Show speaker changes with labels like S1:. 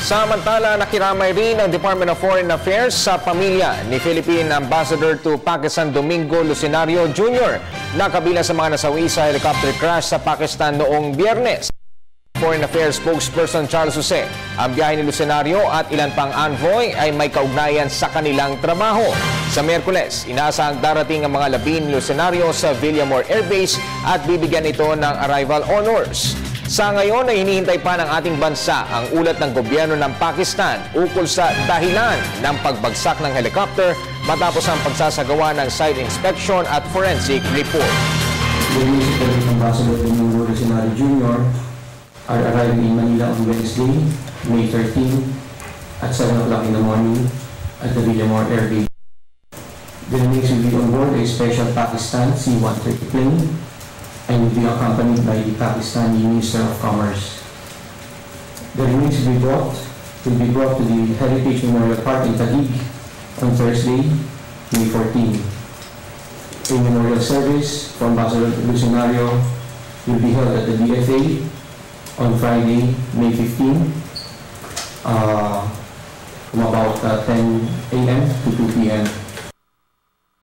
S1: Samantala, nakiramay rin ang Department of Foreign Affairs sa pamilya ni Philippine Ambassador to Pakistan Domingo Lucenario Jr. na kabilang sa mga nasawi sa helicopter crash sa Pakistan noong Biyernes. Foreign Affairs spokesperson Charles Jose, ang biyahe ni Lucenario at ilan pang envoy ay may kaugnayan sa kanilang trabaho. Sa Miyerkules, inaasahang darating ang mga labi ni Lucenario sa Villamor Air Base at bibigyan ito ng arrival honors. Sa ngayon ay hinihintay pa ng ating bansa ang ulat ng gobyerno ng Pakistan ukol sa dahilan ng pagbagsak ng helicopter matapos ang pagsasagawa ng site inspection at forensic report.
S2: The Ambassador Domingo Lucenario Jr. are arriving in Manila on Wednesday, May 13 at 7 o'clock in the morning at the Villamor Air Base. The remains will be on board a special Pakistan C-130 plane and will be accompanied by the Pakistani Minister of Commerce. The remains will be brought to the Heritage Memorial Park in Taguig on Thursday, May 14. A memorial service for Ambassador Lucenario will be held at the DFA on Friday, May 15, from about 10